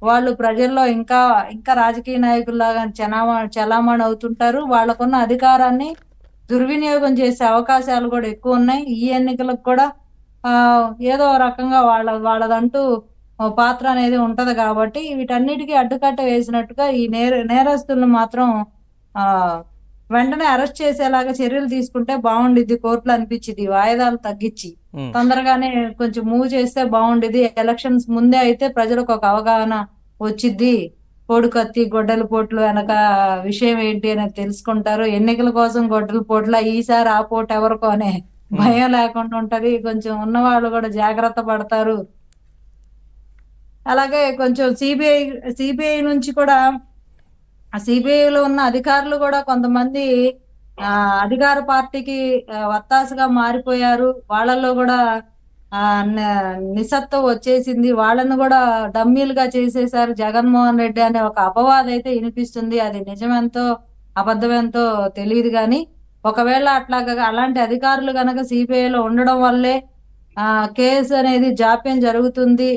వాళ్ళు ప్రజల్లో ఇంకా ఇంకా రాజకీయ నాయకుల్లాగా చలామణి అవుతుంటారు. వాళ్ళకున్న అధికారాన్ని దుర్వినియోగం చేసే అవకాశాలు కూడా ఎక్కువ ఉన్నాయి. ఈ ఎన్నికలకు కూడా ఏదో రకంగా వాళ్ళదంటూ ఓ పాత్ర అనేది ఉంటది కాబట్టి వీటన్నిటికీ అడ్డుకట్ట వేసినట్టుగా ఈ నేరస్తులను మాత్రం ఆహ్, వెంటనే అరెస్ట్ చేసేలాగా చర్యలు తీసుకుంటే బావుండిద్ది కోర్టులో అనిపిచ్చిద్ది. వాయిదాలు తగ్గిచ్చి. హ్మ్. తొందరగానే కొంచెం మూవ్ చేస్తే బావుండిద్ది. ఎలక్షన్స్ ముందే అయితే ప్రజలకు ఒక అవగాహన వచ్చిద్ది. కోడికత్తి, గొడ్డలి పోట్లు వెనక విషయం ఏంటి అనేది తెలుసుకుంటారు. ఎన్నికల కోసం గొడ్డలి పోట్లా ఈసారి ఆ పోటు ఎవరికో అనే హ్మ్. భయం లేకుండా ఉంటది. కొంచెం ఉన్నవాళ్ళు కూడా జాగ్రత్త పడతారు. అలాగే కొంచెం సిబిఐ నుంచి కూడా ఆ సిబిఐలో ఉన్న అధికారులు కూడా కొంతమంది అధికార పార్టీకి వత్తాసుగా మారిపోయారు. వాళ్ళలో కూడా నిస్సత్తువ వచ్చేసింది. వాళ్ళను కూడా డమ్మీలుగా చేసేశారు. జగన్మోహన్ రెడ్డి అనే ఒక అపవాదం అయితే వినిపిస్తుంది. అది నిజమెంతో అబద్ధమెంతో తెలియదు గాని ఒకవేళ అట్లాగా అలాంటి అధికారులు గనక సిబిఐలో ఉండడం వల్లే కేసు అనేది జాప్యం జరుగుతుంది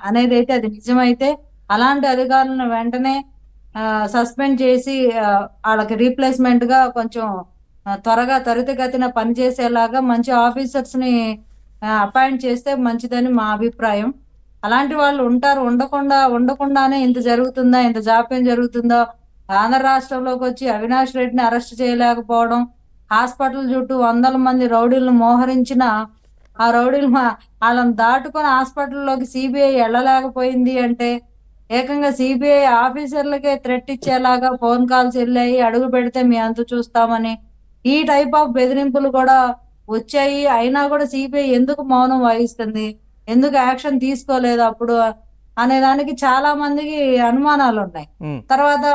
అనేదైతే అది నిజమైతే అలాంటి అధికారులను వెంటనే సస్పెండ్ చేసి ఆళ్ళకి రీప్లేస్‌మెంట్‌గా కొంచెం త్వరగా త్వరితగతిన పనిచేసేలాగా మంచి ఆఫీసర్స్‌ని అపాయింట్ చేస్తే మంచిదని మా అభిప్రాయం. అలాంటి వాళ్ళు ఉంటారు. ఉండకుండానే ఇంత జరుగుతుందా? ఇంత జాప్యం జరుగుతుందా? ఆంధ్ర రాష్ట్రంలోకొచ్చి అవినాష్ రెడ్డిని అరెస్ట్ చేయలేకపోవడం, హాస్పిటల్ చుట్టూ వందల మంది రౌడీలను మోహరించిన ఆ రౌడీలు ఆళ్ళని దాటుకొని హాస్పిటల్‌లోకి సీబీఐ ఎళ్ళలేకపోయింది అంటే ఏకంగా సీబీఐ ఆఫీసర్లకే థ్రెట్ ఇచ్చేలాగా ఫోన్ కాల్స్ ఎళ్ళాయి. అడుగు పెడితే మీ అంతు చూస్తామని. ఈ టైప్ ఆఫ్ బెదిరింపులు కూడా వచ్చాయి. అయినా కూడా సీబీఐ ఎందుకు మౌనం వహిస్తుంది? ఎందుకు యాక్షన్ తీసుకోలేదు అప్పుడు? అనే దానికి చాలా మందికి అనుమానాలున్నాయి. హ్మ్. తర్వాత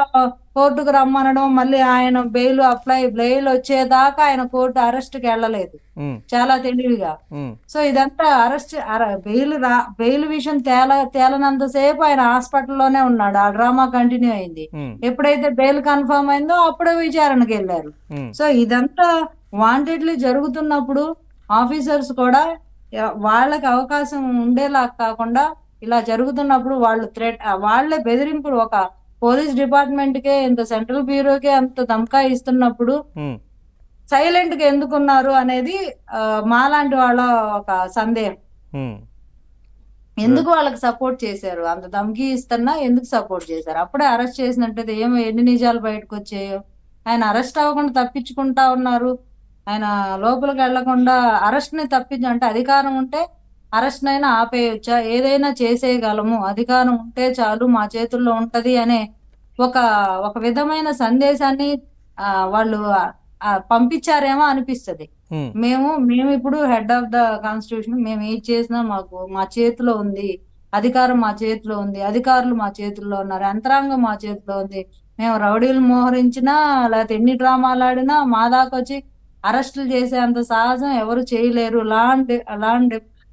కోర్టుకు రమ్మనడం, మళ్ళీ ఆయన బెయిల్ వచ్చేదాకా ఆయన కోర్టు అరెస్ట్‌కెళ్ళలేదు. హ్మ్. చాలా తెలివిగా. హ్మ్. సో, ఇదంతా అరెస్ట్ అర బెయిల్ రా బెయిల్ విషయం తేలనంత సేపు ఆయన హాస్పిటల్‌లోనే ఉన్నాడు. ఆ డ్రామా కంటిన్యూ అయింది. హ్మ్. ఎప్పుడైతే బెయిల్ కన్ఫర్మ్ అయిందో అప్పుడే విచారణకెళ్లారు. హ్మ్. సో, ఇదంతా వాంటెడ్‌లీ జరుగుతున్నప్పుడు ఆఫీసర్స్ కూడా వాళ్ళకి అవకాశం ఉండేలా కాకుండా ఇలా జరుగుతున్నప్పుడు వాళ్ళే బెదిరింపులు ఒక పోలీస్ డిపార్ట్‌మెంట్‌కే ఇంత సెంట్రల్ బ్యూరోకే అంత ధమకాయిస్తున్నప్పుడు హ్మ్. సైలెంట్‌గా ఎందుకున్నారు అనేది మాలాంటి వాళ్ళ ఒక సందేహం. హ్మ్. ఎందుకు వాళ్ళకి సపోర్ట్ చేశారు? అంత ధమకి ఇస్తున్నా ఎందుకు సపోర్ట్ చేశారు? అప్పుడే అరెస్ట్ చేసినట్టయితే ఎన్ని నిజాలు బయటకొచ్చాయో. ఆయన అరెస్ట్ అవ్వకుండా తప్పించుకుంటా ఉన్నారు. ఆయన లోపలికెళ్ళకుండా అరెస్ట్‌ని అంటే అధికారం ఉంటే అరెస్ట్‌నైనా ఆపేయొచ్చా? ఏదైనా చేసేయగలము. అధికారం ఉంటే చాలు మా చేతుల్లో ఉంటది అనే ఒక ఒక విధమైన సందేశాన్ని వాళ్ళు పంపించారేమో అనిపిస్తది. హ్మ్. మేమిప్పుడు హెడ్ ఆఫ్ ద కాన్స్టిట్యూషన్ మేము ఏది చేసినా మా చేతిలో ఉంది. అధికారం మా చేతిలో ఉంది. అధికారులు మా చేతుల్లో ఉన్నారు. యంత్రాంగం మా చేతిలో ఉంది. మేము రౌడీలు మోహరించినా, లేతే ఎన్ని డ్రామాలాడినా మా దాకొచ్చి అరెస్టులు చేసేంత సాహసం ఎవరు చేయలేరు. లా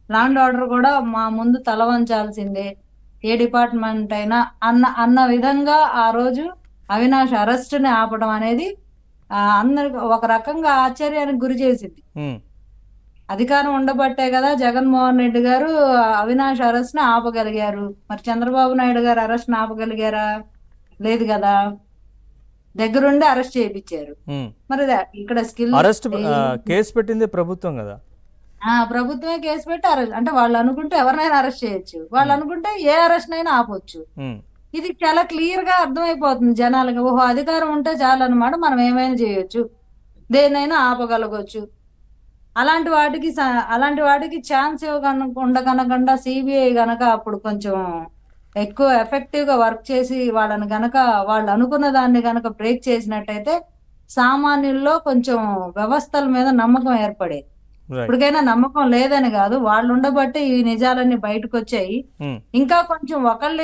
అండ్ ఆర్డర్ కూడా మా ముందు తల వంచాల్సిందే. ఏ డిపార్ట్‌మెంట్ అయినా అన్న విధంగా ఆ రోజు అవినాష్ అరెస్ట్‌ని ఆపడం అనేది అందరికి ఒక రకంగా ఆశ్చర్యానికి గురి చేసింది. హ్మ్. అధికారం ఉండబట్టే గదా! జగన్మోహన్ రెడ్డి గారు అవినాష్ అరెస్ట్‌ని ఆపగలిగారు. మరి చంద్రబాబు నాయుడు గారు అరెస్ట్‌ని ఆపగలిగారా? లేదు గదా! దగ్గరుండి అరెస్ట్ చేపిచ్చారు. హ్మ్. మరి ఇక్కడ అరెస్ట్ ఈ కేసు పెట్టింది ప్రభుత్వం గదా! ప్రభుత్వమే కేసు పెట్టి అంటే వాళ్ళనుకుంటే ఎవరినైనా అరెస్ట్ చేయొచ్చు. హ్మ్. వాళ్ళనుకుంటే ఏ అరెస్ట్‌నైనా ఆపొచ్చు. హ్మ్. ఇది చాలా క్లియర్‌గా అర్థమైపోతుంది జనాలకి. ఓహో! అధికారం ఉంటే చాలన్నమాట. మనం ఏమైనా జేయొచ్చు. దేన్నైనా ఆపగలగొచ్చు. అలాంటి వాటికి అలాంటి వాటికి ఛాన్స్ ఉండగనకుండా సీబీఐ గనక అప్పుడు కొంచెం ఎక్కువ ఎఫెక్టివ్‌గా వర్క్ చేసి వాళ్ళని గనక వాళ్ళనుకున్న దాన్ని గనక బ్రేక్ చేసినట్టయితే సామాన్యుల్లో కొంచెం వ్యవస్థల మీద నమ్మకం ఏర్పడేది. రైట్. ఇప్పటికైనా నమ్మకం లేదని గాదు. వాళ్ళుండబట్టే ఈ నిజాలన్నీ బయటకొచ్చాయి. హ్మ్. ఇంకా కొంచెం ఒకళ్ళిద్దరు